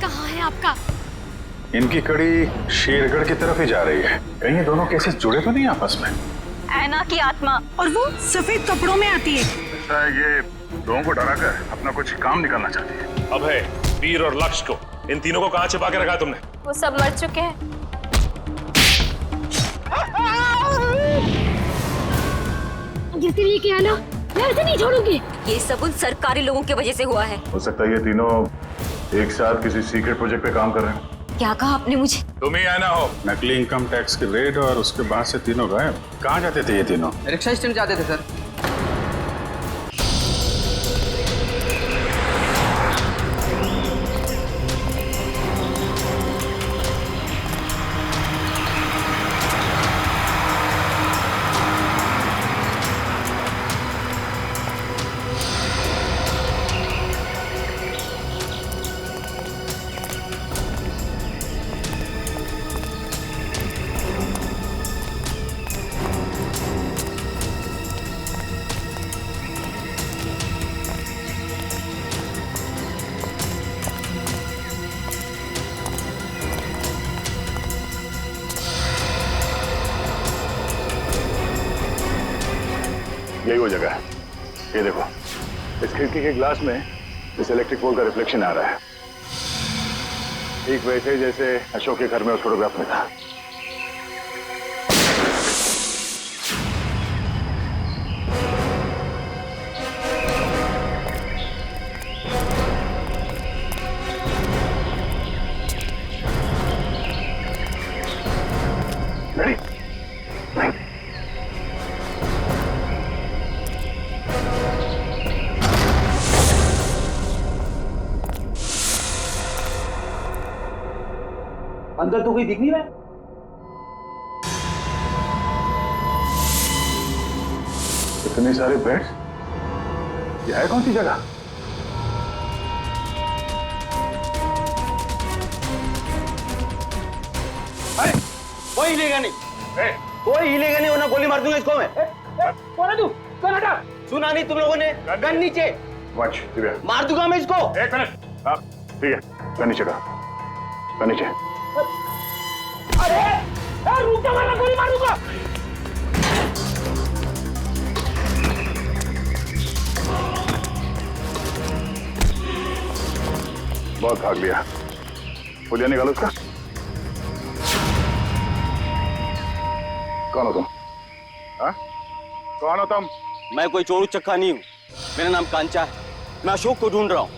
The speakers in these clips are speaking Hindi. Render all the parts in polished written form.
कहाँ है आपका? इनकी कड़ी शेरगढ़ की तरफ ही जा रही है। कहीं ये दोनों केसेस जुड़े तो नहीं आपस में? ऐना की आत्मा और वो सफेद कपड़ों में आती है। ऐसा है ये लोगों को डराकर अपना कुछ काम निकालना चाहती है। अभय, वीर और लक्ष्य को, इन तीनों को कहाँ छिपा के रखा है तुमने? वो सब मर चुके हैं। जैसे ये किया ना, मैं उसे नहीं छोड़ूंगी। ये सब उन सरकारी लोगों की वजह से हुआ है। हो सकता है ये तीनों एक साथ किसी सीक्रेट प्रोजेक्ट पे काम कर रहे हैं। क्या कहा आपने मुझे? तुम ही आना हो। नकली इनकम टैक्स की रेड और उसके बाद से तीनों गायब। कहाँ जाते थे ये तीनों? रिक्शा स्टैंड जाते थे सर। यही वो जगह है। ये देखो, इस खिड़की के ग्लास में इस इलेक्ट्रिक पोल का रिफ्लेक्शन आ रहा है, ठीक वैसे जैसे अशोक के घर में उस फोटोग्राफ में था। Ready? Right. अंदर तो कोई दिख नहीं रहा है। इतने सारे बेड्स, ये है कौन सी जगह? अरे कोई हिलेगा नहीं, कोई हिलेगा नहीं वरना गोली मार दूंगा इसको मैं। कौन है तू? कौन हटा? सुना नहीं तुम लोगों ने? गन नीचे। वॉच दिव्या, मार दूंगा मैं इसको। एक मिनट। हाँ ठीक है, गन नीचे का, गन नीचे। अरे रुक जा वरना गोली मार दूंगा। बहुत भाग लिया, पुलिया निकालो उसका। कौन हो तुम? हाँ? कौन हो तुम? मैं कोई चोरू चक्का नहीं हूँ, मेरा नाम कांचा है। मैं अशोक को ढूंढ रहा हूँ,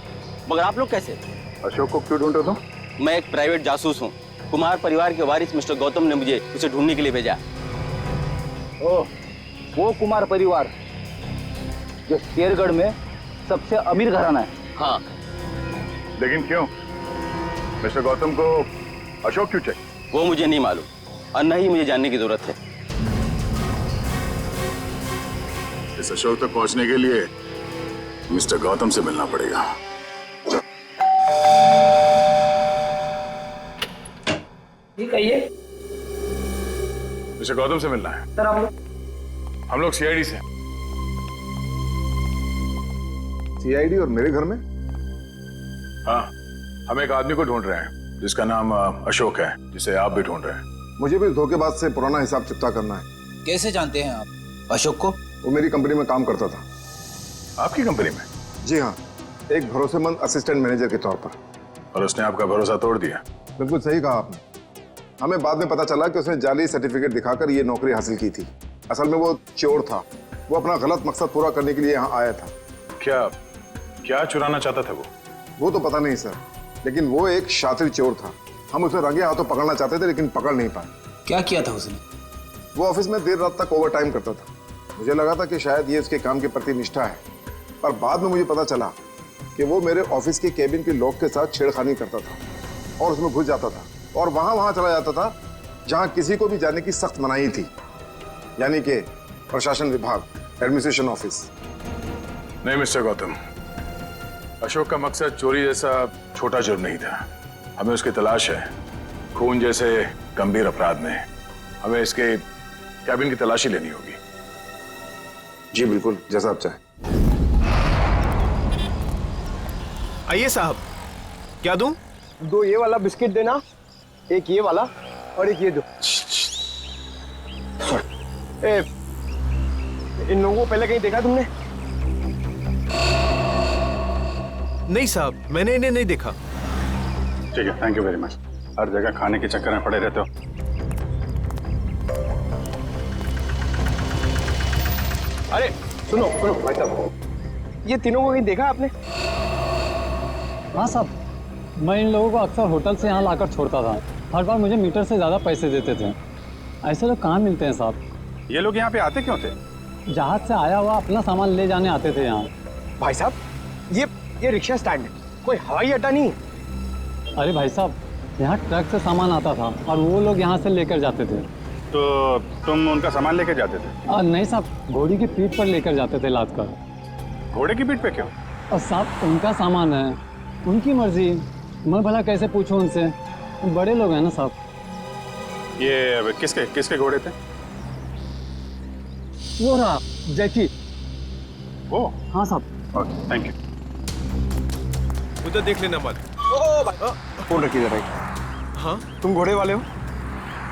मगर आप लोग कैसे? अशोक को क्यों ढूंढ रहे हो तुम? मैं एक प्राइवेट जासूस हूँ। कुमार परिवार के वारिस मिस्टर गौतम ने मुझे उसे ढूंढने के लिए भेजा। ओह, वो कुमार परिवार जो शेरगढ़ में सबसे अमीर घराना है। हाँ। लेकिन क्यों? मिस्टर गौतम को अशोक क्यों चाहिए? वो मुझे नहीं मालूम और न ही मुझे जानने की जरूरत है। इस अशोक तक पहुंचने के लिए मिस्टर गौतम से मिलना पड़ेगा। ठीक है, ये मिस्टर गौतम से मिलना है। सर आप लोग? हम लोग सीआईडी से। सीआईडी और मेरे घर में? हाँ, हम एक आदमी को ढूंढ रहे हैं जिसका नाम अशोक है, जिसे आप भी ढूंढ रहे हैं। मुझे भी धोखेबाज से पुराना हिसाब चुकता करना है। कैसे जानते हैं आप अशोक को? वो मेरी कंपनी में काम करता था। आपकी कंपनी में? जी हाँ, एक भरोसेमंद असिस्टेंट मैनेजर के तौर पर। और उसने आपका भरोसा तोड़ दिया? बिल्कुल सही कहा आपने। हमें बाद में पता चला कि उसने जाली सर्टिफिकेट दिखाकर ये नौकरी हासिल की थी। असल में वो चोर था, वो अपना गलत मकसद पूरा करने के लिए यहाँ आया था। क्या क्या चुराना चाहता था वो तो पता नहीं सर, लेकिन वो एक शातिर चोर था। हम उसे रंगे हाथों पकड़ना चाहते थे लेकिन पकड़ नहीं पाए। क्या किया था उसने? वो ऑफिस में देर रात तक ओवर टाइम करता था। मुझे लगा था कि शायद ये उसके काम के प्रति निष्ठा है, पर बाद में मुझे पता चला कि वो मेरे ऑफिस के केबिन के लॉक के साथ छेड़खानी करता था और उसमें घुस जाता था और वहां चला जाता था जहां किसी को भी जाने की सख्त मनाही थी, यानी कि प्रशासन विभाग, एडमिनिस्ट्रेशन ऑफिस। नहीं मिस्टर गौतम, अशोक का मकसद चोरी जैसा छोटा जुर्म नहीं था। हमें उसकी तलाश है खून जैसे गंभीर अपराध में। हमें इसके कैबिन की तलाशी लेनी होगी। जी बिल्कुल, जैसा आप चाहें। आइए साहब, क्या दूं? दो ये वाला बिस्किट देना, एक ये वाला और एक ये दो। ए, इन लोगों को पहले कहीं देखा तुमने? नहीं साहब, मैंने इन्हें नहीं देखा। ठीक है, थैंक यू वेरी मच। हर जगह खाने के चक्कर में पड़े रहते हो। अरे सुनो सुनो भाई साहब, ये तीनों को कहीं देखा आपने? हाँ साहब, मैं इन लोगों को अक्सर होटल से यहाँ लाकर छोड़ता था। हर बार मुझे मीटर से ज़्यादा पैसे देते थे। ऐसे लोग कहाँ मिलते हैं साहब? ये लोग यहाँ पे आते क्यों थे? जहाज से आया हुआ अपना सामान ले जाने आते थे यहाँ। भाई साहब, ये रिक्शा स्टैंड है, कोई हवाई अड्डा नहीं। अरे भाई साहब, यहाँ ट्रक से सामान आता था और वो लोग यहाँ से लेकर जाते थे। तो तुम उनका सामान लेके जाते थे? नहीं साहब, घोड़ी की पीठ पर लेकर जाते थे लाद कर। घोड़े की पीठ पे क्यों? और साहब उनका सामान है, उनकी मर्जी। मैं भला कैसे पूछूं उनसे? बड़े लोग हैं ना साहब। ये किसके किसके घोड़े थे? वो रहा जैकी। वो? हाँ साहब। Okay, thank you. उधर देख लेना मत। फोन रखिए जरा। हाँ तुम घोड़े वाले हो?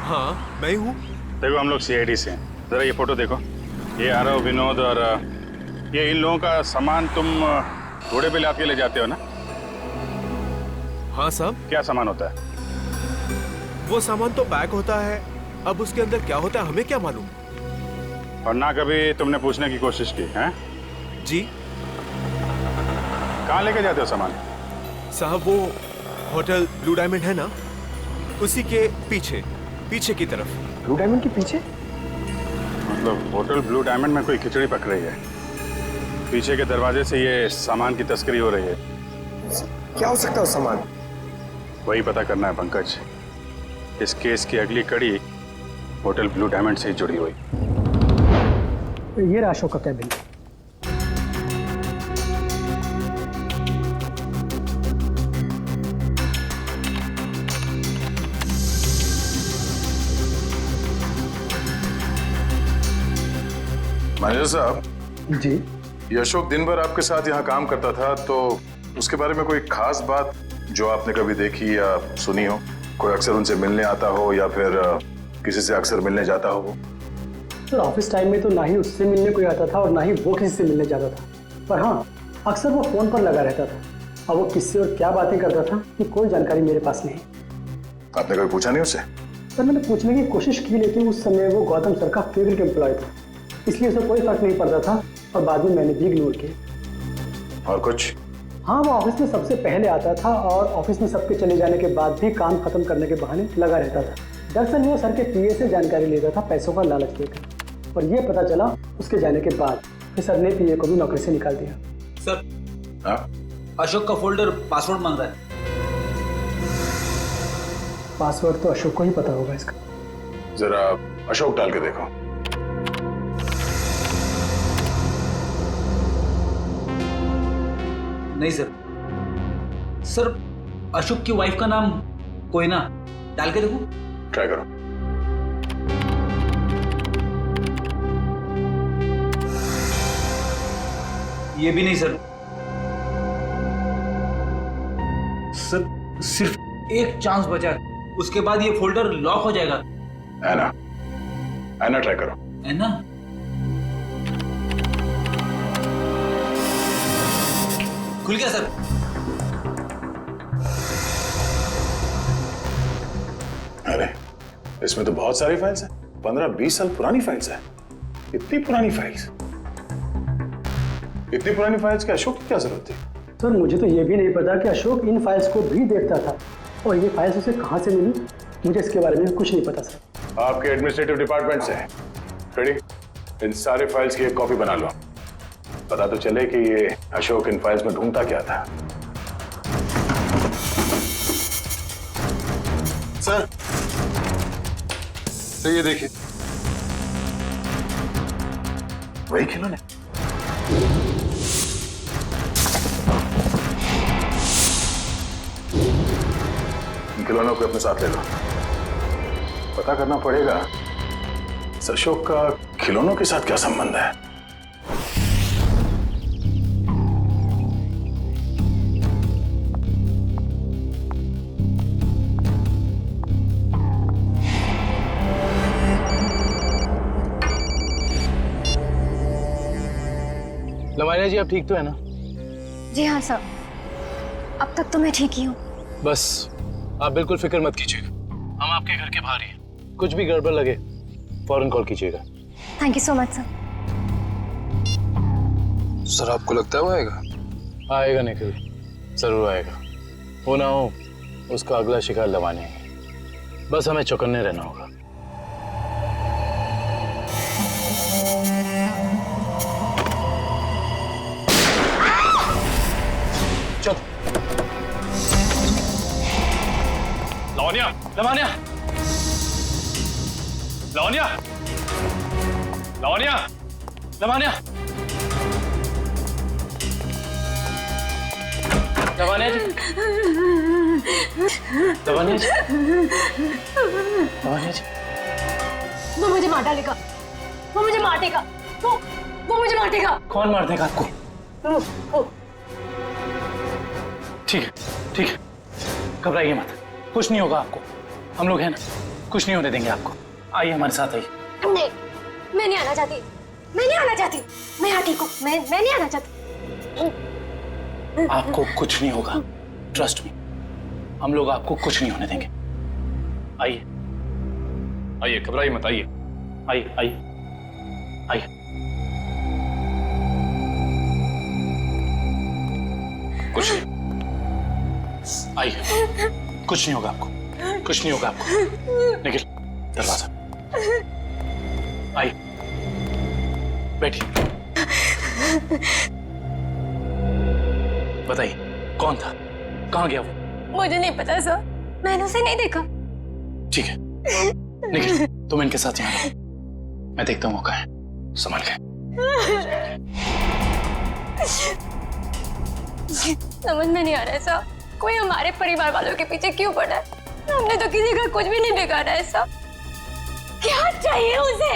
हाँ मैं हूँ। देखो हम लोग सीआईडी से हैं। जरा ये फोटो देखो। ये आरव, विनोद और ये इन लोगों का सामान तुम घोड़े पे लाद के ले जाते हो ना? हाँ साहब। क्या सामान होता है? वो सामान तो पैक होता है, अब उसके अंदर क्या होता है हमें क्या मालूम। और ना कभी तुमने पूछने की कोशिश की है? जी कहाँ लेके जाते हो सामान? साहब, वो होटल ब्लू डायमंड है ना, उसी के पीछे की तरफ। ब्लू डायमंड के पीछे? मतलब होटल ब्लू डायमंड में कोई खिचड़ी पक रही है, पीछे के दरवाजे से ये सामान की तस्करी हो रही है। क्या हो सकता है उस सामान? वही पता करना है पंकज। इस केस की अगली कड़ी होटल ब्लू डायमंड से ही जुड़ी हुई। ये अशोक का कैबिन। मैनेजर साहब जी। ये अशोक दिन भर आपके साथ यहाँ काम करता था, तो उसके बारे में कोई खास बात जो आपने कभी देखी या सुनी हो? कोई अक्सर उनसे मिलने आता हो या फिर किसी से अक्सर मिलने जाता हो? सर ऑफिस टाइम में तो ना ही उससे मिलने कोई आता था और ना ही वो किसी से मिलने जाता था, पर हाँ अक्सर वो फोन पर लगा रहता था। अब वो किससे और क्या बातें करता था कि कोई जानकारी मेरे पास नहीं। आपने कभी पूछा नहीं उससे? सर मैंने पूछने की कोशिश की, लेकिन उस समय वो गौतम सर का फेवरेट एम्प्लॉय था, इसलिए उसे कोई फर्क नहीं पड़ता था और बाद में मैंने भी इग्नोर किया। और कुछ? हाँ, वो ऑफिस में सबसे पहले आता था और ऑफिस में सबके चले जाने के बाद भी काम खत्म करने के बहाने लगा रहता था। दरअसल वो सर के पीए से जानकारी लेता था पैसों का लालच देकर, और ये पता चला उसके जाने के बाद फिर सर ने पीए को भी नौकरी से निकाल दिया। सर हाँ? अशोक का फोल्डर पासवर्ड मांग रहा है। पासवर्ड तो अशोक को ही पता होगा इसका। जरा अशोक डाल के देखो। नहीं सर। सर अशोक की वाइफ का नाम कोयना, डाल के देखो। ट्राई करो। ये भी नहीं सर। सर सिर्फ एक चांस बचा है, उसके बाद ये फोल्डर लॉक हो जाएगा। ऐना ट्राई करो। है ना? खुल गया सर। अरे इसमें तो बहुत सारी फाइल्स हैं, 15-20 साल पुरानी फाइल्स हैं। इतनी पुरानी फाइल्स के अशोक की क्या जरूरत थी? सर मुझे तो ये भी नहीं पता कि अशोक इन फाइल्स को भी देखता था, और ये फाइल्स उसे कहाँ से मिली, मुझे इसके बारे में कुछ नहीं पता सर। आपके एडमिनिस्ट्रेटिव डिपार्टमेंट से रेडी, इन सारे फाइल्स की एक कॉपी बना लो। पता तो चले कि ये अशोक इन फाइल्स में ढूंढता क्या था। सर तो ये देखिए, वही खिलौने। इन खिलौनों को अपने साथ ले लो। पता करना पड़ेगा इस अशोक का खिलौनों के साथ क्या संबंध है। जी आप ठीक तो है ना? जी हाँ सर, अब तक तो मैं ठीक ही हूँ। बस आप बिल्कुल फिक्र मत कीजिएगा, हम आपके घर के बाहर ही हैं। कुछ भी गड़बड़ लगे फौरन कॉल कीजिएगा। Thank you so much sir. Sir आपको लगता है वो आएगा? आएगा निखिल, जरूर आएगा। वो ना हो उसका अगला शिकार लवानी है, बस हमें चौकन्ने रहना होगा। चल लावण्या, लवानिया, लावण्या, लावण्या, लवानिया, लवानिया जी, लवानिया जी, लवानिया जी। वो मुझे मार डालेगा, वो मुझे मार देगा, वो मुझे मार देगा। कौन मार देगा आपको? ठीक है, ठीक है, घबराइए मत, कुछ नहीं होगा आपको। हम लोग हैं ना, कुछ नहीं होने देंगे आपको। आइए हमारे साथ आइए। नहीं, मैं नहीं आना चाहती, मैं नहीं आना चाहती, मैं यहाँ ठीक हूँ, मैं नहीं आना चाहती। आपको कुछ नहीं होगा, ट्रस्ट मी, हम लोग आपको कुछ नहीं होने देंगे। आइए आइए, घबराइए मत, आइए। आइए आइए आइए। कुछ नहीं, आइए, कुछ नहीं होगा आपको, कुछ नहीं होगा आपको। निखिल दरवाजा, आइए बैठिए। बताइए कौन था, कहाँ गया वो? मुझे नहीं पता सर, मैंने उसे नहीं देखा। ठीक है निखिल, तुम इनके साथ यहाँ रहो, मैं देखता हूँ मौका है, संभाल के। समझ में नहीं आ रहा है सर, कोई हमारे परिवार वालों के पीछे क्यों पड़ा है? हमने तो किसी का कुछ भी नहीं बिगाड़ा है सर। क्या चाहिए उसे?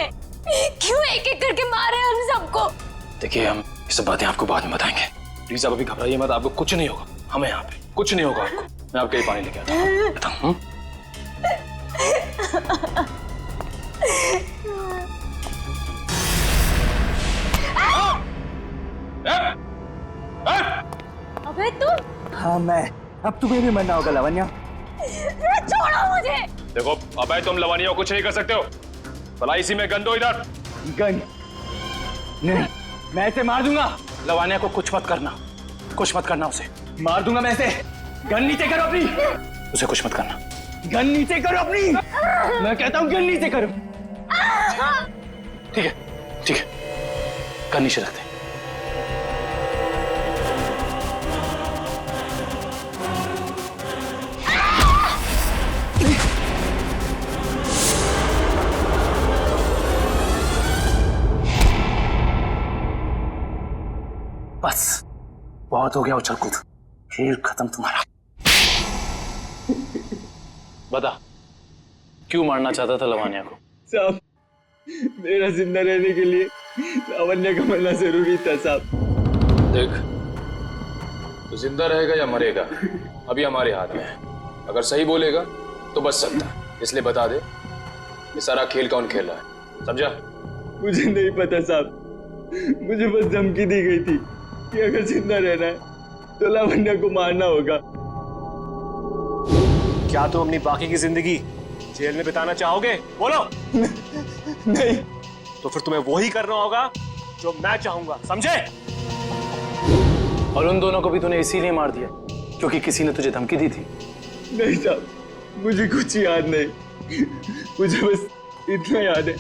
क्यों एक एक करके मारे हम सबको? देखिए हम ये सब बातें आपको बाद में बताएंगे, प्लीज आप अभी घबराइए मत, आपको कुछ नहीं होगा। हमें यहाँ पे कुछ नहीं होगा आपको। मैं आपके लिए पानी लेके आता हूँ, बताऊँ? अबे तुम! हाँ मैं, अब तुम्हें भी मरना होगा लावण्या। छोड़ो मुझे! देखो अबे तुम लवानिया को कुछ नहीं कर सकते हो, भला इसी में गन दो इधर। गन नहीं, मैं इसे मार दूंगा। लवानिया को कुछ मत करना, कुछ मत करना उसे। मार दूंगा मैं इसे। गन नीचे करो अपनी। उसे कुछ मत करना। गन नीचे करो अपनी। मैं कहता हूँ गन नीचे करो। ठीक है, ठीक है, गन नीचे रखते। बस बहुत हो गया उछल कूद, खेल खत्म तुम्हारा। बता क्यों मारना चाहता था लवानिया को? साहब मेरा जिंदा रहने के लिए लावण्या का मरना जरूरी था साहब। देख, तो जिंदा रहेगा या मरेगा अभी हमारे हाथ में है। अगर सही बोलेगा तो बच सकता है, इसलिए बता दे ये सारा खेल कौन खेल रहा है, समझा? मुझे नहीं पता साहब, मुझे बस धमकी दी गई थी कि अगर जिंदा रहना है तो लावण्या को मारना होगा। क्या तुम अपनी बाकी की जिंदगी जेल में बिताना चाहोगे? बोलो। नहीं। तो फिर तुम्हें वही करना होगा जो मैं चाहूंगा, समझे? और उन दोनों को भी तूने इसीलिए मार दिया क्योंकि किसी ने तुझे धमकी दी थी? नहीं साहब, मुझे कुछ याद नहीं, मुझे बस इतना याद है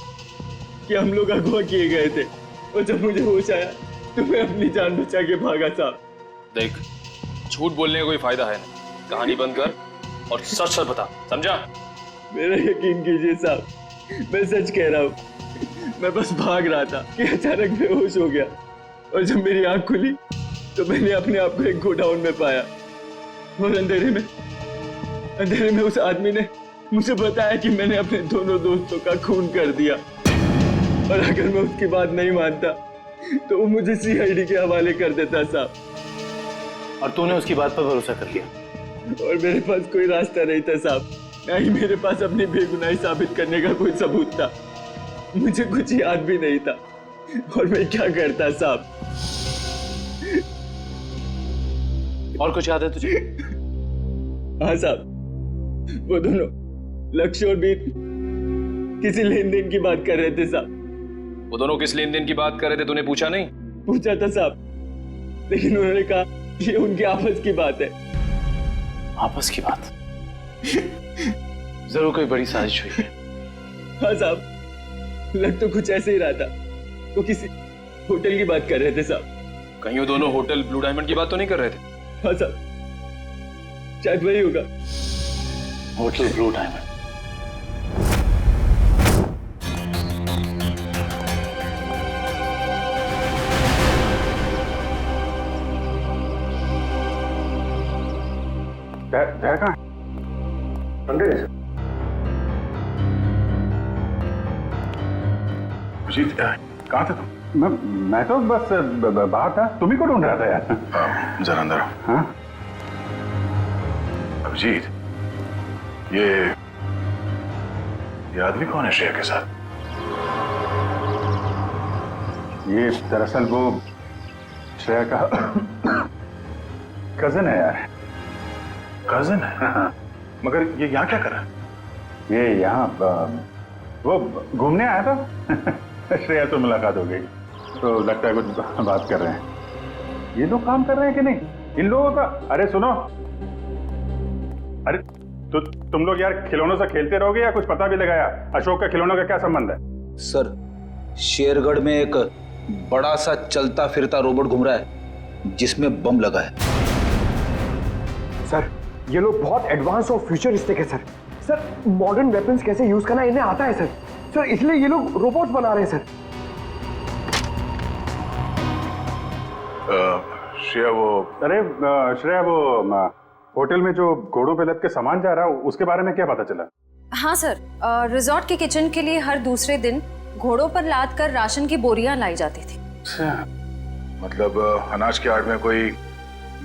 कि हम लोग अगवा किए गए थे और जब मुझे होश आया तो मैं अपनी जान बचा के भागा साहब। देख, झूठ बोलने का कोई फायदा है नहीं, कहानी बंद कर और सच सच बता, समझा? मेरा यकीन कीजिए साहब, मैं सच कह रहा हूँ। मैं बस भाग रहा था कि अचानक बेहोश हो गया और जब मेरी आंख खुली तो मैंने अपने आप को एक गोडाउन में पाया और अंधेरे में उस आदमी ने मुझे बताया कि मैंने अपने दोनों दोस्तों का खून कर दिया और अगर मैं उसकी बात नहीं मानता तो वो मुझे CID के हवाले कर देता साहब। और तूने उसकी बात पर भरोसा कर लिया? और मेरे पास कोई रास्ता नहीं था साहब, ना ही मेरे पास अपनी बेगुनाही साबित करने का कोई सबूत था। मुझे कुछ याद भी नहीं था और मैं क्या करता साहब। और कुछ याद है तुझे? हाँ साहब, वो दोनों लक्ष्य और वीर किसी लेन देन की बात कर रहे थे साहब। वो दोनों किस लेन देन की बात कर रहे थे, तूने पूछा नहीं? पूछा था साहब, लेकिन उन्होंने कहा ये उनकी आपस की बात है। आपस की बात? जरूर कोई बड़ी साजिश हुई है। हाँ साहब, लग तो कुछ ऐसे ही रहा था। वो किसी होटल की बात कर रहे थे साहब। कहीं वो दोनों होटल ब्लू डायमंड की बात तो नहीं कर रहे थे? हाँ साहब, शायद वही होगा। Hotel blue diamond. जय कहाँ है? अंदर है। अजीत, कहाँ थे तुम? मैं तो बस बाहर था, तुम ही को ढूंढ रहा था यार। जरा अंदर आओ। हाँ? अभिजीत, ये आदमी कौन है श्रेया के साथ? ये दरअसल वो श्रेया का कजन है यार। कजन है? हाँ। मगर ये यहाँ क्या कर रहा है? ये यहाँ वो घूमने आया था। श्रेया तो मुलाकात हो गई, तो लगता है कुछ बात कर रहे हैं। ये लोग काम कर रहे हैं कि नहीं इन लोगों का? अरे सुनो, अरे तो तुम लोग यार खिलौनों से खेलते रहोगे या कुछ पता भी लगाया? अशोक का खिलौनों का क्या संबंध है? सर, शेरगढ़ में एक बड़ा सा चलता फिरता रोबोट घूम रहा है जिसमें बम लगा है। सर, ये लोग बहुत एडवांस और फ्यूचरिस्टिक है सर। सर, मॉडर्न वेपन्स कैसे यूज करना इन्हें आता है सर। सर, इसलिए ये लोग रोबोट्स बना रहे हैं सर। श्रेया श्रेया वो होटल में जो घोड़ों पे लद के सामान जा रहा है, उसके बारे में क्या पता चला? हाँ सर, रिजॉर्ट के किचन के लिए हर दूसरे दिन घोड़ों पर लाद कर राशन की बोरियां लाई जाती थी। मतलब अनाज के आड़ में कोई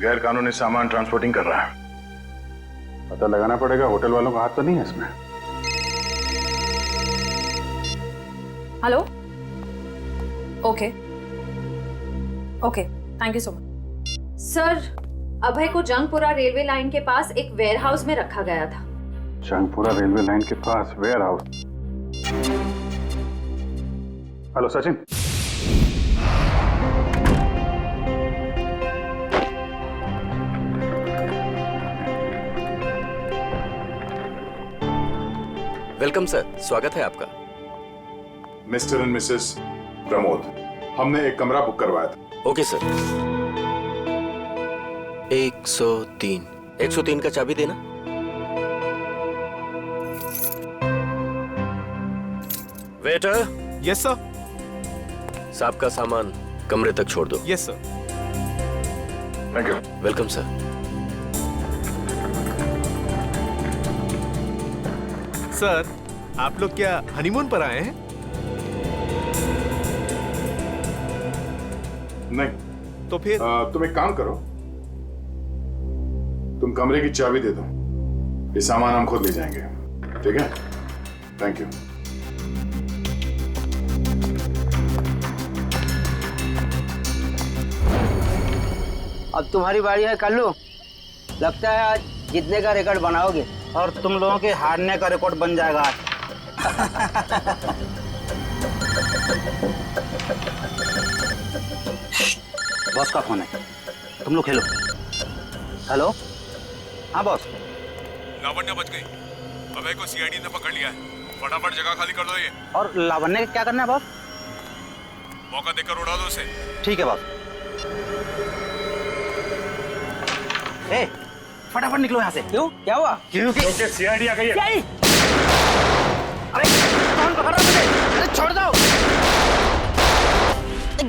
गैर कानूनी सामान ट्रांसपोर्टिंग कर रहा है। पता लगाना पड़ेगा, होटल वालों का हाथ तो नहीं है इसमें। Hello, okay, thank you so much. Sir, Abhay को जंगपुरा रेलवे लाइन के पास एक वेयरहाउस में रखा गया था। जंगपुरा रेलवे लाइन के पास warehouse? Hello Sachin. Welcome sir, स्वागत है आपका। मिस्टर एंड मिसेस प्रमोद, हमने एक कमरा बुक करवाया था। Okay sir. 103 का चाबी देना। वेटर। Yes sir. साहब का सामान कमरे तक छोड़ दो। Yes sir. Thank you. Welcome sir. Sir, आप लोग क्या हनीमून पर आए हैं? नहीं। तो फिर तुम एक काम करो, तुम कमरे की चाबी दे दो, ये सामान हम खुद ले जाएंगे। ठीक है? Thank you. अब तुम्हारी बारी है कल्लू। लगता है आज जीतने का रिकॉर्ड बनाओगे और तुम लोगों के हारने का रिकॉर्ड बन जाएगा आज। बॉस का फोन है, तुम लोग खेलो। हेलो, हाँ बॉस। लावण्य बच गई, अभय को सीआईडी ने पकड़ लिया है। फटाफट जगह खाली कर दो। ये और लावण्य क्या करना है बॉस? मौका देकर उड़ा दो उसे। ठीक है बॉस। ए, फटाफट निकलो यहाँ से। क्यों, क्या हुआ? क्योंकि सीआईडी आ गई है। अरे कौन पकड़ रहा है मुझे? अरे छोड़ दो।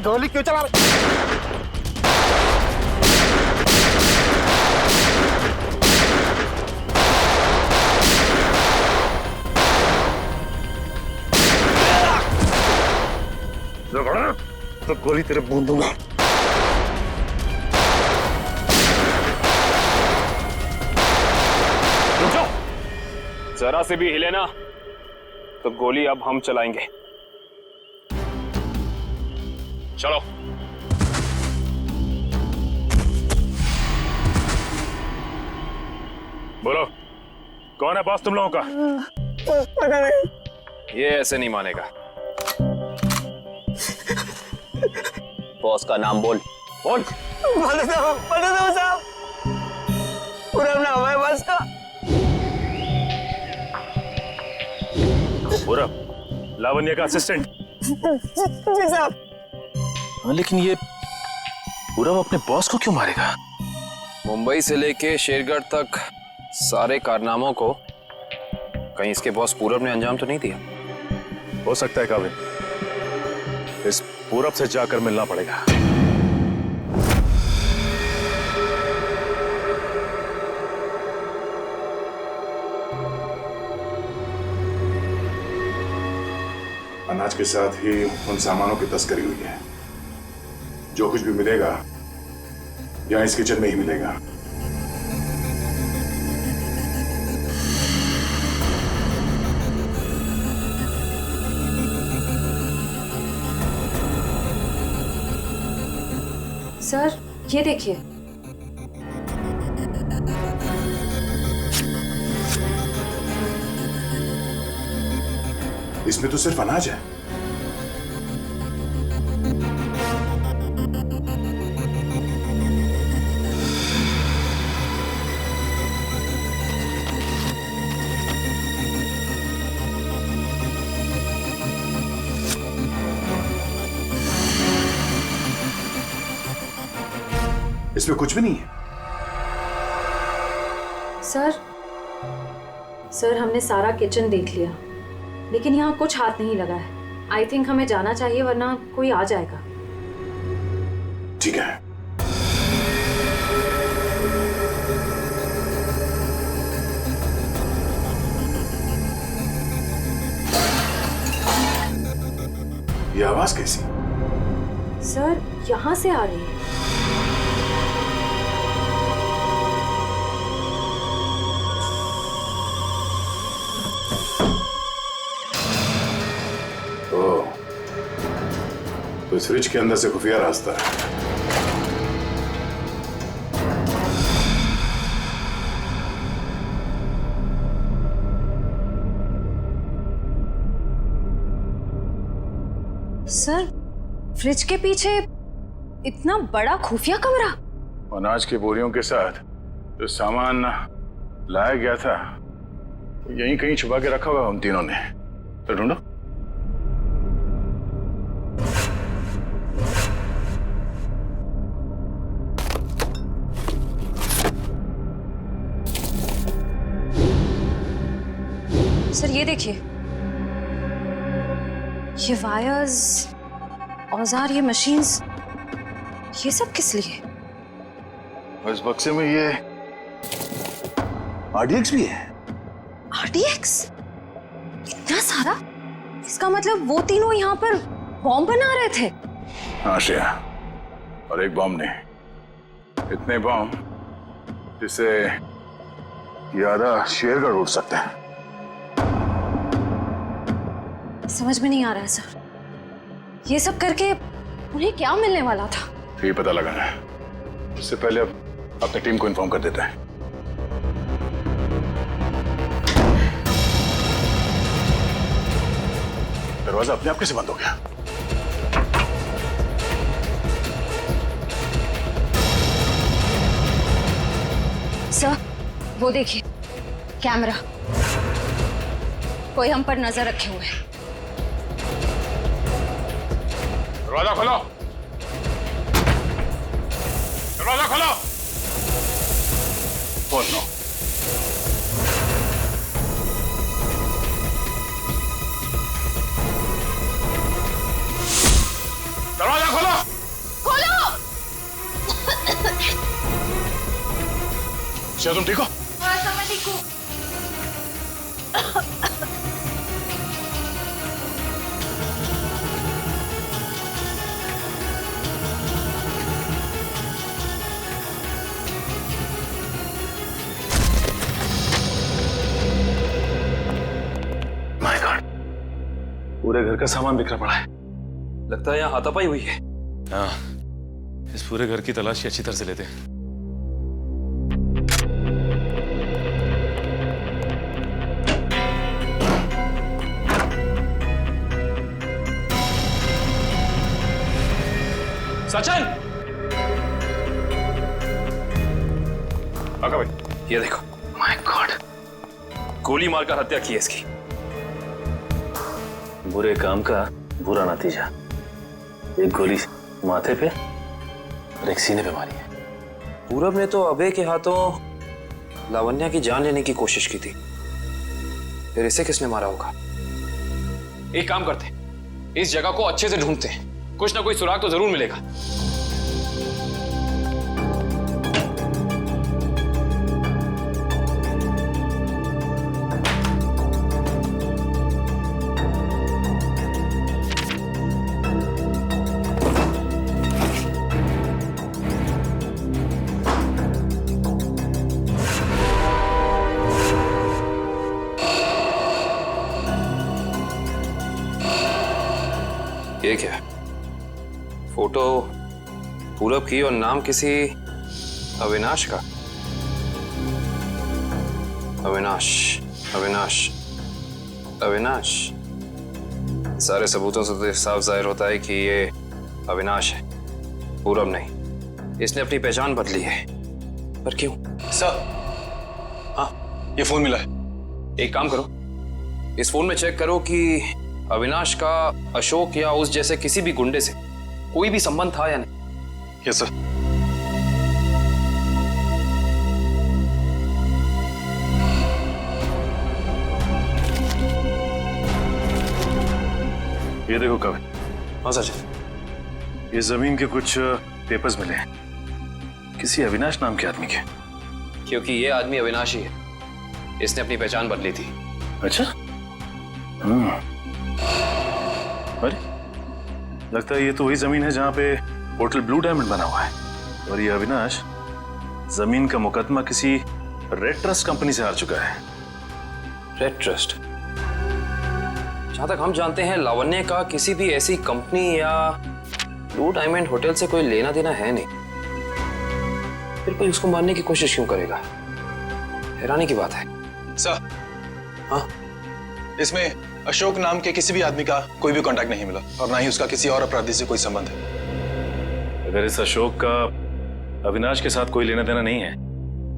गोली क्यों चला रहे? तो गोली तेरे बूंद दूंगा। जरा से भी हिले ना तो गोली अब हम चलाएंगे। चलो। बोलो, कौन है बॉस तुम लोगों का? पता नहीं। ये ऐसे नहीं मानेगा। बॉस का नाम बोल। बोल। बता दो साहब, पूरा नाम है बॉस का। पूरा लावण्य का असिस्टेंट। जी साहब। हाँ, लेकिन ये पूरा अपने बॉस को क्यों मारेगा? मुंबई से लेके शेरगढ़ तक सारे कारनामों को कहीं इसके बॉस पूरब ने अंजाम तो नहीं दिया? हो सकता है काबिल, इस पूरब से जाकर मिलना पड़ेगा। अनाज के साथ ही उन सामानों की तस्करी हुई है। जो कुछ भी मिलेगा यहाँ इस किचन में ही मिलेगा। सर ये देखिए, इसमें तो सिर्फ अनाज है। इसमें कुछ भी नहीं है। सर हमने सारा किचन देख लिया, लेकिन यहाँ कुछ हाथ नहीं लगा है। आई थिंक हमें जाना चाहिए, वरना कोई आ जाएगा। ठीक है। ये आवाज कैसी? सर यहाँ से आ रही है। तो इस फ्रिज के अंदर से खुफिया रास्ता है। सर फ्रिज के पीछे इतना बड़ा खुफिया कमरा? अनाज की बोरियों के साथ जो सामान लाया गया था यहीं कहीं छुपा के रखा हुआ उन तीनों ने। तो ढूंढो। सर ये देखिए, ये वायर्स, औजार, ये मशीन्स, ये सब किस लिए? इस बक्से में ये RDX भी है। RDX? इतना सारा? इसका मतलब वो तीनों यहाँ पर बॉम्ब बना रहे थे? हाँ श्रेया, और एक बॉम्ब नहीं, इतने बॉम्ब जिससे ये आधा शेरगढ़ उड़ सकता है। समझ में नहीं आ रहा है सर, ये सब करके उन्हें क्या मिलने वाला था? ये पता लगाना है। इससे पहले अब अपनी टीम को इन्फॉर्म कर देते हैं। दरवाजा अपने आप कैसे बंद हो गया? सर वो देखिए, कैमरा, कोई हम पर नजर रखे हुए है। दरवाजा खोलो, दरवाजा खोलो। बोलो। दरवाजा खोलो। खोलो। क्या तुम ठीक हो? हाँ, मैं ठीक हूँ। पूरे घर का सामान बिखरा पड़ा है। लगता है यहाँ हाथापाई हुई है। हाँ, इस पूरे घर की तलाशी अच्छी तरह से लेते हैं। सचिन! आका भाई, ये देखो। माय गॉड, गोली मारकर हत्या की है इसकी। बुरे काम का बुरा नतीजा। एक गोली माथे पे और एक सीने पे मारी है। पूरब ने तो अभय के हाथों लावण्या की जान लेने की कोशिश की थी, फिर इसे किसने मारा होगा? एक काम करते हैं, इस जगह को अच्छे से ढूंढते हैं, कुछ ना कोई सुराग तो जरूर मिलेगा। ये क्या है? फोटो पूरब की और नाम किसी अविनाश का। अविनाश, अविनाश, अविनाश। सारे सबूतों से तो साफ जाहिर होता है कि ये अविनाश है, पूरब नहीं। इसने अपनी पहचान बदली है, पर क्यों? सर, हाँ, ये फोन मिला है। एक काम करो, इस फोन में चेक करो कि अविनाश का अशोक या उस जैसे किसी भी गुंडे से कोई भी संबंध था या नहीं। Yes sir. ये देखो कविन। हाँ सचिन। ये जमीन के कुछ पेपर्स मिले हैं, किसी अविनाश नाम के आदमी के। क्योंकि ये आदमी अविनाश ही है, इसने अपनी पहचान बदली थी। अच्छा। अरे लगता है ये तो वही जमीन है जहां पे होटल ब्लू डायमंड बना हुआ है, और ये अविनाश जमीन का मुकदमा किसी रेड ट्रस्ट कंपनी से हार चुका है। Red trust? जहां तक हम जानते हैं लावण्य का किसी भी ऐसी कंपनी या ब्लू डायमंड होटल से कोई लेना देना है नहीं, फिर कोई उसको मारने की कोशिश क्यों करेगा? हैरानी की बात है। सर, हाँ, इसमें अशोक नाम के किसी भी आदमी का कोई भी कांटेक्ट नहीं मिला, और ना ही उसका किसी और अपराधी से कोई संबंध है। अगर इस अशोक का अविनाश के साथ कोई लेना देना नहीं है,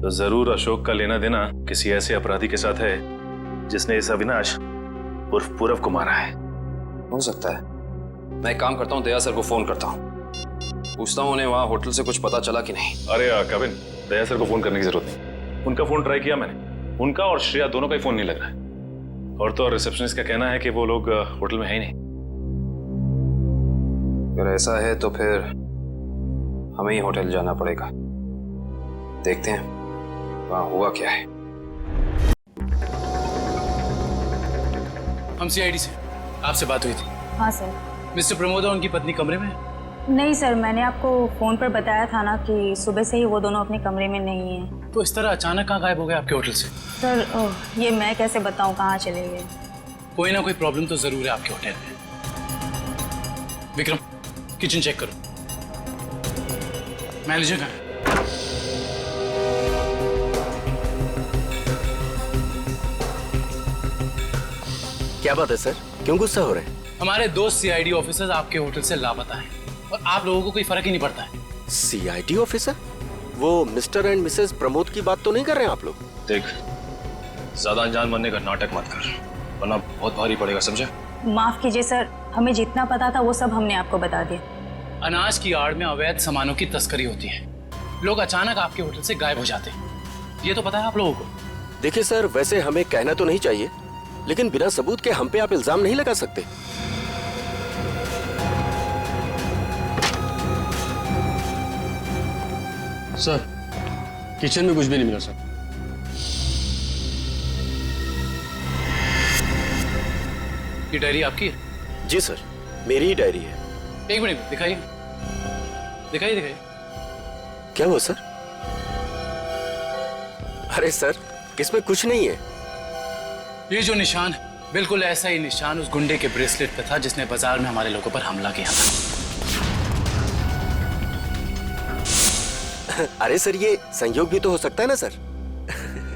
तो जरूर अशोक का लेना देना किसी ऐसे अपराधी के साथ है जिसने इस अविनाश उर्फ पूरब को मारा है। हो सकता है। मैं एक काम करता हूँ, दया सर को फोन करता हूँ, पूछता हूँ उन्हें वहां होटल से कुछ पता चला कि नहीं। अरे कविन, दया सर को फोन करने की जरूरत नहीं। उनका फोन ट्राई किया मैंने, उनका और श्रेया दोनों का ही फोन नहीं लग रहा है। और तो और रिसेप्शनिस्ट का कहना है कि वो लोग होटल में है ही नहीं। अगर ऐसा है तो फिर हमें ही होटल जाना पड़ेगा, देखते हैं वहां हुआ क्या है। हम सीआईडी से, आपसे बात हुई थी। हाँ सर। मिस्टर प्रमोद और उनकी पत्नी कमरे में? नहीं सर, मैंने आपको फोन पर बताया था ना कि सुबह से ही वो दोनों अपने कमरे में नहीं हैं। तो इस तरह अचानक कहाँ गायब हो गए आपके होटल से? सर ये मैं कैसे बताऊं कहाँ चले गए। कोई ना कोई प्रॉब्लम तो जरूर है आपके होटल में। विक्रम, किचन चेक करो। मैनेजर कहाँ है? क्या बात है सर, क्यों गुस्सा हो रहे हैं? हमारे दो सीआईडी ऑफिसर्स आपके होटल से लापता हैं और आप लोगों को कोई फर्क ही नहीं पड़ता है। CID officer? वो मिस्टर एंड मिसेस प्रमोद की बात तो नहीं कर रहे हैं आप लोग? देख, ज्यादा अनजान बनने का नाटक मत कर, वरना बहुत भारी पड़ेगा, समझे? माफ कीजिए सर, हमें जितना पता था वो सब हमने आपको बता दिया। अनाज की आड़ में अवैध सामानों की तस्करी होती है, लोग अचानक आपके होटल से गायब हो जाते हैं, ये तो पता है आप लोगों को। देखिए सर, वैसे हमें कहना तो नहीं चाहिए, लेकिन बिना सबूत के हम पे आप इल्जाम नहीं लगा सकते। सर, किचन में कुछ भी नहीं मिला सर। ये डायरी आपकी है? जी सर, मेरी ही डायरी है। एक मिनट दिखाइए, दिखाइए दिखाइए। क्या हुआ सर? अरे सर, इसमें कुछ नहीं है। ये जो निशान है, बिल्कुल ऐसा ही निशान उस गुंडे के ब्रेसलेट पे था जिसने बाजार में हमारे लोगों पर हमला किया था। अरे सर, ये संयोग भी तो हो सकता है ना सर?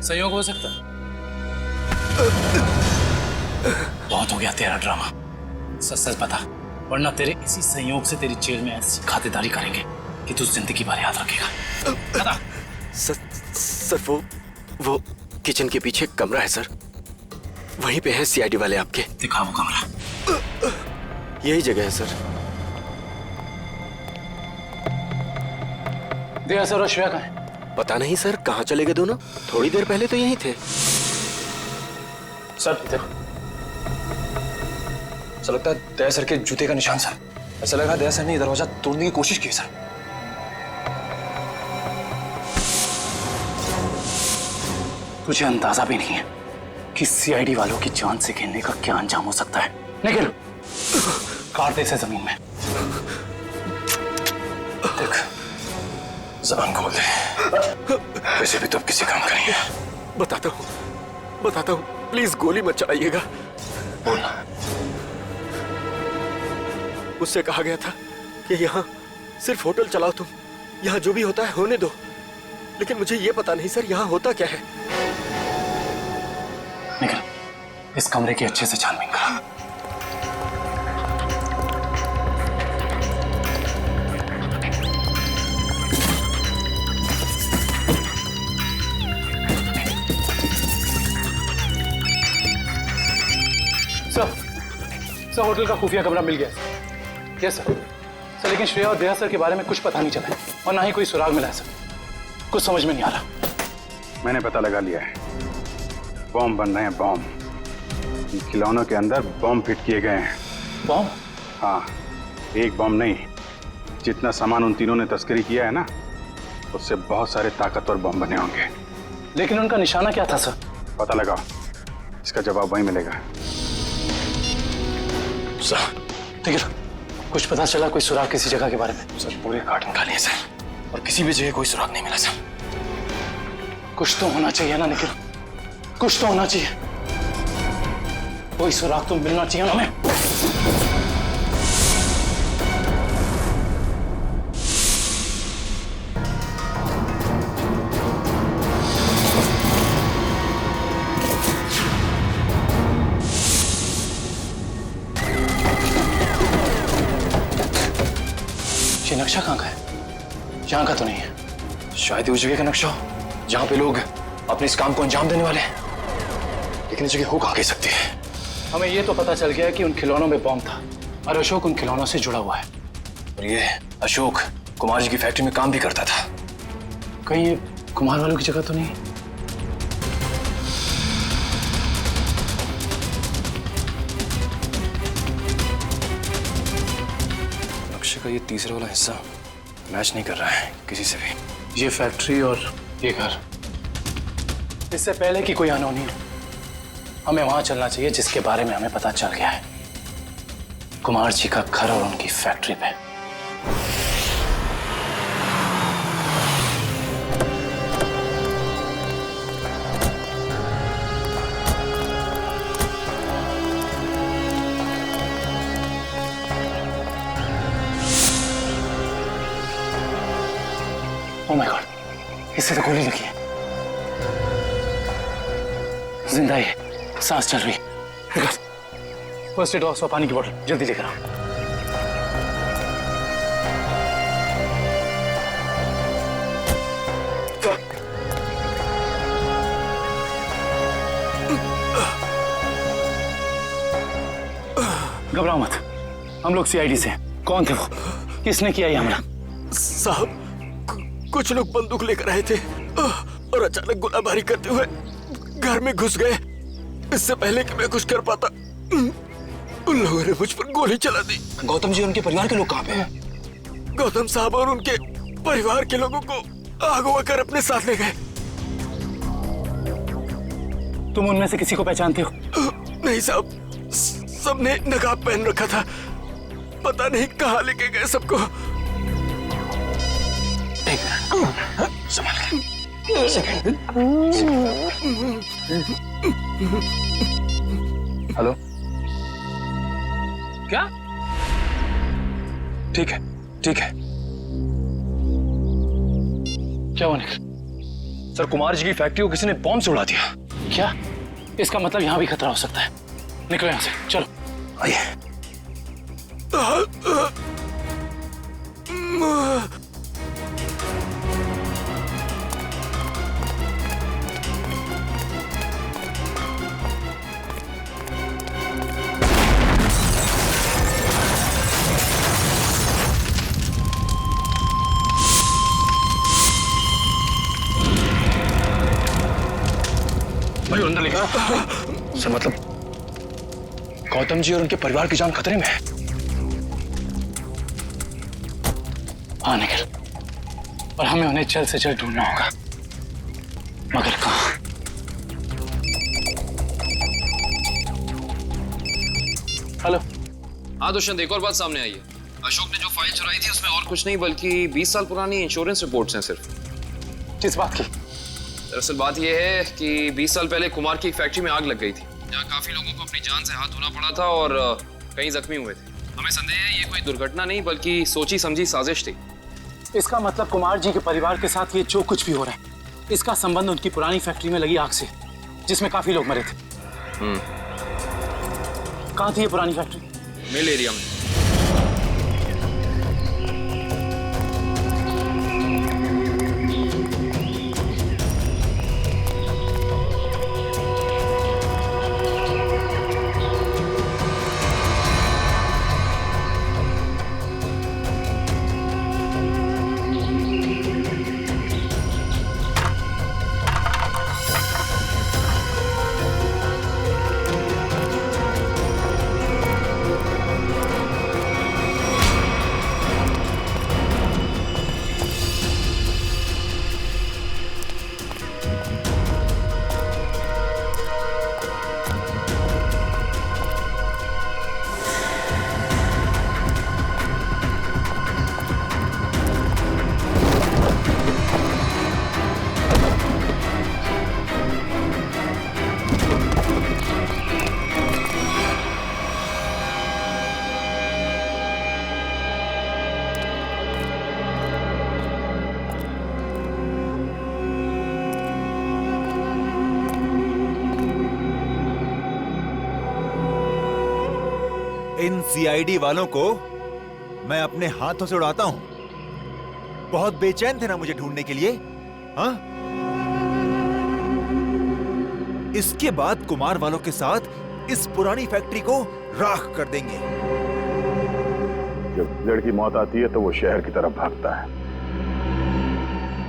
संयोग हो सकता है। बहुत हो गया तेरा ड्रामा, सच सच बता, वरना तेरे इसी संयोग से तेरी जेल में ऐसी खातिरदारी करेंगे कि तू जिंदगी भर याद रखेगा। बता। सर वो किचन के पीछे कमरा है सर, वहीं पे है सीआईडी वाले आपके। दिखा वो कमरा। यही जगह है सर। दया सर और श्रेया कहाँ है? पता नहीं सर, कहाँ चले गए दोनों? थोड़ी देर पहले तो यहीं थे। सर देखो, ऐसा लगता है दया सर के जूते का निशान सर। ऐसा लग रहा है दया सर ने ये दरवाजा तोड़ने की कोशिश की सर। तुझे अंदाजा भी नहीं है कि सीआईडी वालों की जान से खेलने का क्या अंजाम हो सकता है। निकल, काट दे इसे जमीन में। देख, ज़बान खोल दे। वैसे भी तो अब किसी काम का नहीं है। बताता हूँ, प्लीज गोली मत चलाइएगा। बोलना। उससे कहा गया था कि यहाँ सिर्फ होटल चलाओ तुम, यहाँ जो भी होता है होने दो। लेकिन मुझे ये पता नहीं सर यहाँ होता क्या है। निकल, इस कमरे की अच्छे से छानबीन कर। सर, होटल का खुफिया कमरा मिल गया। यस सर, लेकिन श्रेया और दया सर के बारे में कुछ पता नहीं चला है और ना ही कोई सुराग मिला है सर। कुछ समझ में नहीं आ रहा। मैंने पता लगा लिया है, बॉम्ब बन रहे हैं। बॉम्ब इन खिलौनों के अंदर बॉम्ब फिट किए गए हैं। बॉम्ब? हाँ, एक बॉम्ब नहीं, जितना सामान उन तीनों ने तस्करी किया है ना, उससे बहुत सारे ताकतवर बॉम्ब बने होंगे। लेकिन उनका निशाना क्या था सर? पता लगाओ, इसका जवाब वहीं मिलेगा। सर ठीक है, कुछ पता चला कोई सुराग किसी जगह के बारे में? सर पूरे कार्टन खा लिए सर और किसी भी जगह कोई सुराग नहीं मिला सर। कुछ तो होना चाहिए ना निखिल, कुछ तो होना चाहिए। कोई सुराग तो मिलना चाहिए ना हमें। ये नक्शा कहाँ का है? यहाँ का तो नहीं है। शायद उस जगह का नक्शा हो जहाँ पे लोग अपने इस काम को अंजाम देने वाले हैं। लेकिन इस जगह हो कहाँ कह सकती है? हमें ये तो पता चल गया कि उन खिलौनों में बॉम्ब था और अशोक उन खिलौनों से जुड़ा हुआ है। और ये अशोक कुमार जी की फैक्ट्री में काम भी करता था। कहीं ये कुमार वालों की जगह तो नहीं? नक्शे का ये तीसरा वाला हिस्सा मैच नहीं कर रहा है किसी से भी। ये फैक्ट्री और ये घर, इससे पहले कि कोई अनहोनी हो, हमें वहां चलना चाहिए जिसके बारे में हमें पता चल गया है। कुमार जी का घर और उनकी फैक्ट्री पे। ओह माय गॉड, इससे तो गोली लगी है। जिंदा है, सांस चल रही है। फर्स्ट एड बॉक्स और पानी की बोतल जल्दी लेकर आओ। घबराओ मत, हम लोग सीआईडी से हैं। कौन थे वो? किसने किया ये हमला? साहब, कुछ लोग बंदूक लेकर आए थे और अचानक गोलाबारी करते हुए घर में घुस गए। इससे पहले कि मैं कुछ कर पाता, उन लोगों ने मुझ पर गोली चला दी। गौतम जी और उनके परिवार के लोग कहाँ पे हैं? गौतम साहब और उनके परिवार के लोगों को अगवा कर अपने साथ ले गए। तुम उनमें से किसी को पहचानते हो? नहीं साहब, सबने नकाब पहन रखा था। पता नहीं कहाँ लेके गए सबको। एक मिनट, संभाल के। सेकंड। हेलो, क्या? ठीक है, ठीक है। क्या हुआ निखिल? सर, कुमार जी की फैक्ट्री को किसी ने बॉम्ब से उड़ा दिया। क्या? इसका मतलब यहाँ भी खतरा हो सकता है। निकलो यहाँ से, चलो। आइए। भाई अंदर लेकर सर, मतलब गौतम जी और उनके परिवार की जान खतरे में है। हाँ निखिल, और हमें उन्हें जल्द से जल्द ढूंढना होगा, मगर कहाँ? हेलो। हाँ दुष्यंत, एक और बात सामने आई है। अशोक ने जो फाइल चुराई थी उसमें और कुछ नहीं बल्कि 20 साल पुरानी इंश्योरेंस रिपोर्ट्स हैं सिर्फ। किस बात की? दरअसल बात यह है कि 20 साल पहले कुमार की एक फैक्ट्री में आग लग गई थी, जहाँ काफी लोगों को अपनी जान से हाथ धोना पड़ा था और कई जख्मी हुए थे। हमें संदेह है ये कोई दुर्घटना नहीं बल्कि सोची समझी साजिश थी। इसका मतलब कुमार जी के परिवार के साथ ये जो कुछ भी हो रहा है, इसका संबंध उनकी पुरानी फैक्ट्री में लगी आग से, जिसमें काफी लोग मरे थे। कहाँ थी ये पुरानी फैक्ट्री? मिल एरिया में। इन सीआईडी वालों को मैं अपने हाथों से उड़ाता हूं। बहुत बेचैन थे ना मुझे ढूंढने के लिए, हाँ? इसके बाद कुमार वालों के साथ इस पुरानी फैक्ट्री को राख कर देंगे। जब गिदड़ की मौत आती है तो वो शहर की तरफ भागता है,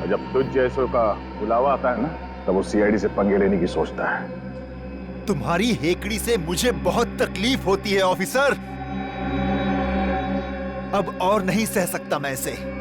और जब तुझ जैसों का बुलावा आता है ना, तब वो सीआईडी से पंगे लेने की सोचता है। तुम्हारी हेकड़ी से मुझे बहुत तकलीफ होती है ऑफिसर। अब और नहीं सह सकता मैं इसे।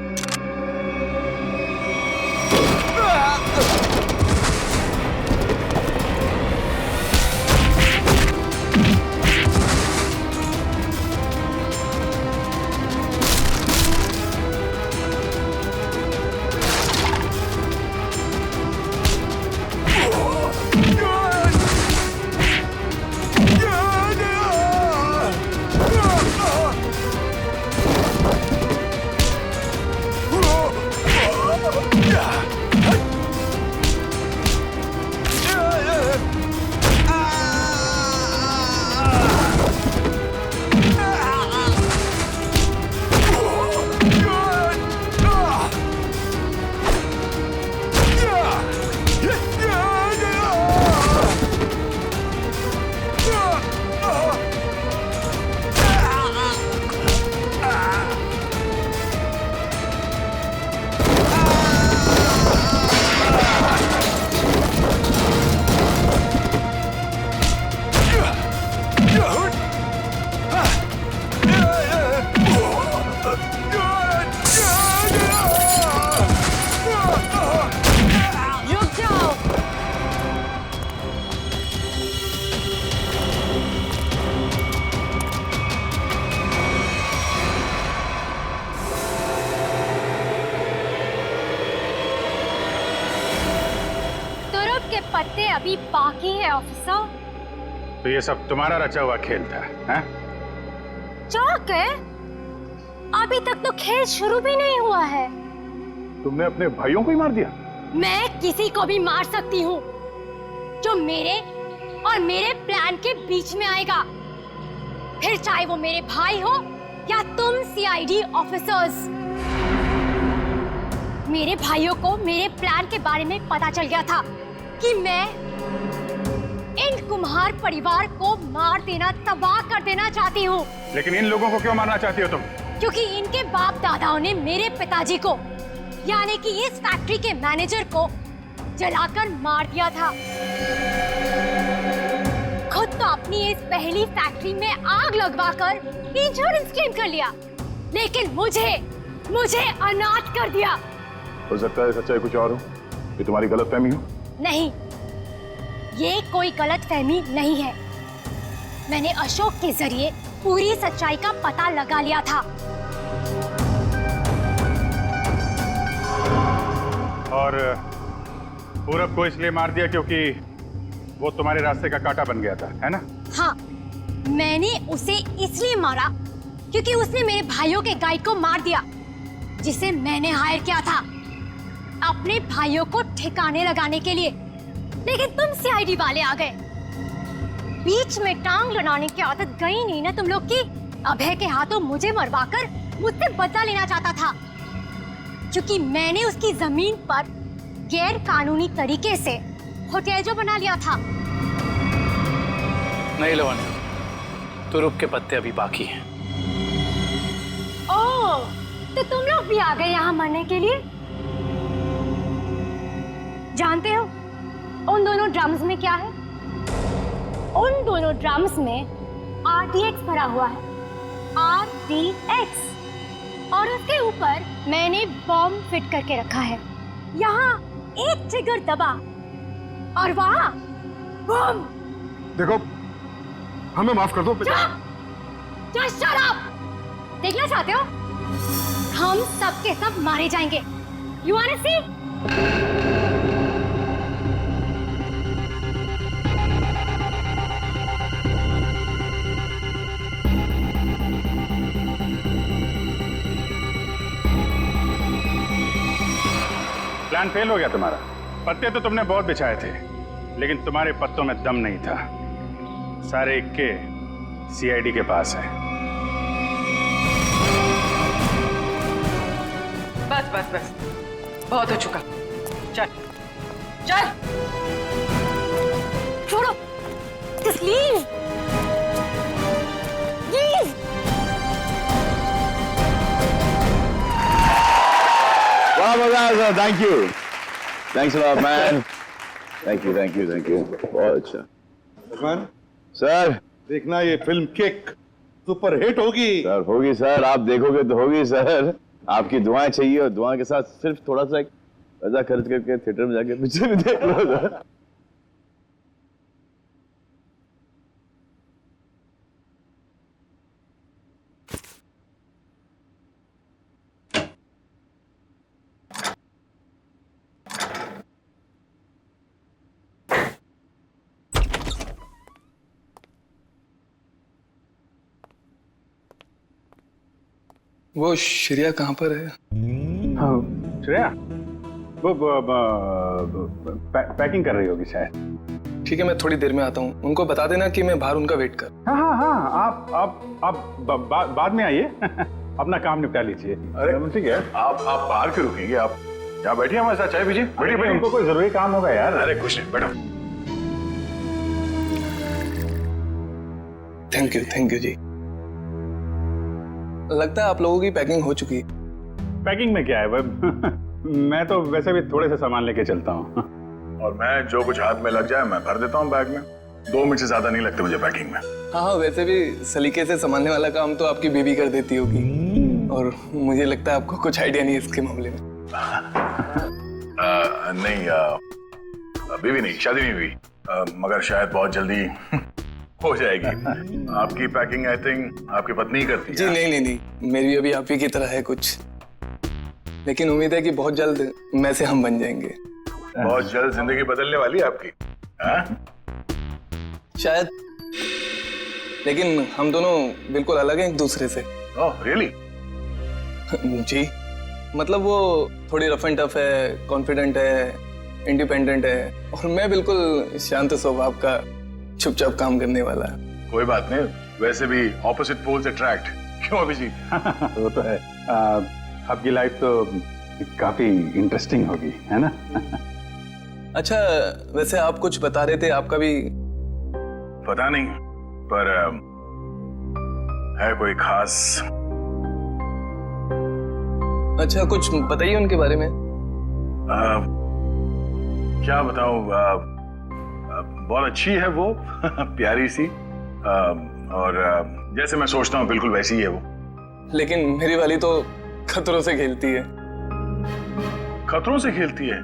पत्ते अभी बाकी है ऑफिसर। तो ये सब तुम्हारा रचा हुआ खेल था, हैं? चौक है, अभी तक तो खेल शुरू भी नहीं हुआ है। तुमने अपने भाइयों को ही मार दिया? मैं किसी को भी मार सकती हूँ जो मेरे और मेरे प्लान के बीच में आएगा, फिर चाहे वो मेरे भाई हो या तुम सीआईडी ऑफिसर्स। मेरे भाइयों को मेरे प्लान के बारे में पता चल गया था कि मैं इन कुम्हार परिवार को मार देना, तबाह कर देना चाहती हूँ। लेकिन इन लोगों को क्यों मारना चाहती हो तुम? क्योंकि इनके बाप दादाओं ने मेरे पिताजी को, यानी कि इस फैक्ट्री के मैनेजर को जलाकर मार दिया था। खुद तो अपनी इस पहली फैक्ट्री में आग लगवाकर इंश्योरेंस क्लेम कर लिया, लेकिन मुझे अनाथ कर दिया। हो सकता है सच्चाई कुछ और हो, ये तुम्हारी गलतफहमी हो। नहीं, ये कोई गलतफहमी नहीं है। मैंने अशोक के जरिए पूरी सच्चाई का पता लगा लिया था। और पूरब को इसलिए मार दिया क्योंकि वो तुम्हारे रास्ते का कांटा बन गया था, है ना? हाँ, मैंने उसे इसलिए मारा क्योंकि उसने मेरे भाइयों के गाइड को मार दिया, जिसे मैंने हायर किया था अपने भाइयों को ठिकाने लगाने के लिए। लेकिन तुम सीआईडी वाले आ गए। बीच में टांग लड़ाने की आदत गई नहीं ना तुम लोग की। अभय के हाथों मुझे मरवाकर मुझसे बदला लेना चाहता था, क्योंकि मैंने उसकी जमीन पर गैर कानूनी तरीके से होटल जो बना लिया था। नहीं लवण्य, तुरुप के पत्ते अभी बाकी हैं। ओह, तो तुम लोग भी आ गए यहाँ मरने के लिए? जानते हो उन दोनों ड्रम्स में क्या है? उन दोनों ड्रम्स में RDX भरा हुआ है, RDX। और उसके ऊपर मैंने बॉम्ब फिट करके रखा है। यहाँ एक ट्रिगर दबा और वहाँ बॉम्ब। देखो, हमें माफ कर दो। Just shut up! देखना चाहते हो? हम सब के सब मारे जाएंगे। You wanna see? Plan fail हो गया तुम्हारा। पत्ते तो तुमने बहुत बिछाए थे, लेकिन तुम्हारे पत्तों में दम नहीं था। सारे इक्के सीआईडी के पास है। बस बस बस, बहुत हो चुका। चल चल, छोड़ो, just leave. Leave. वाह मजा, thank you, thanks a lot man, thank you thank you thank you, बहुत अच्छा। भगवान सर, देखना ये फिल्म किक सुपर हिट होगी। सर होगी सर, आप देखोगे तो होगी सर। आपकी दुआएं चाहिए, और दुआ के साथ सिर्फ थोड़ा सा एक पैसा खर्च करके थिएटर में जाके पिक्चर भी देख लो सर। वो श्रेया कहाँ पर है? हाँ, श्रेया वो पैकिंग कर रही होगी शायद। ठीक है, मैं थोड़ी देर में आता हूँ। उनको बता देना कि मैं बाहर उनका वेट कर। हाँ हाँ हाँ, आप बाद में आइए। अपना काम निपटा लीजिए। अरे ठीक है, आप बाहर क्यों रुकेंगे? आप यहाँ बैठिए, हमारे साथ चाय पीजिए। बैठिए बैठिए, उनको कोई जरूरी काम होगा यार। अरे कुछ नहीं, बैठो। थैंक यू जी। लगता है आप लोगों की पैकिंग हो चुकी है। पैकिंग में क्या है? मैं तो वैसे भी थोड़े से सामान लेके चलता हूँ। और मैं जो कुछ हाथ में लग जाए मैं भर देता हूँ बैग में। 2 मिनट से ज्यादा नहीं लगते मुझे पैकिंग में। हाँ, वैसे भी सलीके से संभालने वाला काम तो आपकी बेबी कर देती होगी, और मुझे लगता है आपको कुछ आइडिया नहीं है इसके मामले में। नहीं, बेबी नहीं, शादी नहीं हुई, मगर शायद बहुत जल्दी हो जाएगी। आपकी पैकिंग आई थिंक आपकी पत्नी ही करती है। जी नहीं, मेरी भी अभी आप ही की तरह है कुछ, लेकिन उम्मीद है कि बहुत जल्द मैं से हम बन जाएंगे। बहुत जल्द जिंदगी बदलने वाली है आपकी। शायद, लेकिन हम दोनों बिल्कुल अलग हैं एक दूसरे से। Oh really? जी, मतलब वो थोड़ी रफ एंड टफ है, कॉन्फिडेंट है, इंडिपेंडेंट है, और मैं बिल्कुल शांत स्वभाव का, चुपचाप काम करने वाला। कोई बात नहीं, वैसे भी ऑपोजिट पोल्स अट्रैक्ट क्यों अभिजीत? वो तो है। आपकी लाइफ तो काफी इंटरेस्टिंग होगी, है ना? अच्छा, वैसे आप कुछ बता रहे थे, आपका भी पता नहीं, पर है कोई खास? अच्छा, कुछ बताइए उनके बारे में। क्या बताऊं, बहुत अच्छी है वो, प्यारी सी, और जैसे मैं सोचता हूँ बिल्कुल वैसी ही है वो। लेकिन मेरी वाली तो खतरों से खेलती है। खतरों से खेलती है?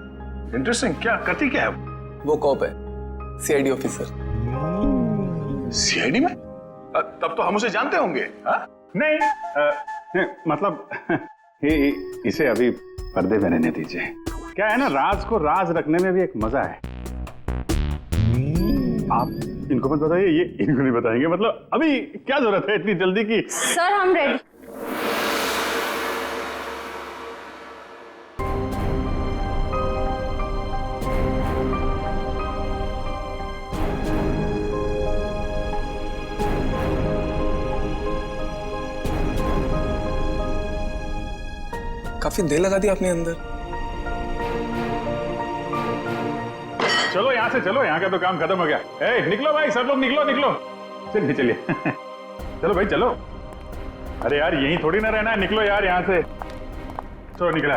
इंटरेस्टिंग। क्या करती क्या है वो? कॉप है, सीआईडी ऑफिसर। सीआईडी में? तब तो हम उसे जानते होंगे। नहीं, मतलब इसे अभी पर्दे में रहने दीजिए। क्या है ना, राज को राज रखने में भी एक मजा है। आप इनको मत बताइए, ये इनको नहीं बताएंगे। मतलब अभी क्या जरूरत है इतनी जल्दी की? सर हम रेडी। काफी देर लगा दी आपने अंदर। चलो यहाँ से चलो, यहाँ का तो काम खत्म हो गया। ए, निकलो भाई, सब लोग निकलो निकलो। चलिए चलिए चलो भाई चलो। अरे यार यहीं थोड़ी ना रहना है, निकलो यार यहाँ से। चलो निकला।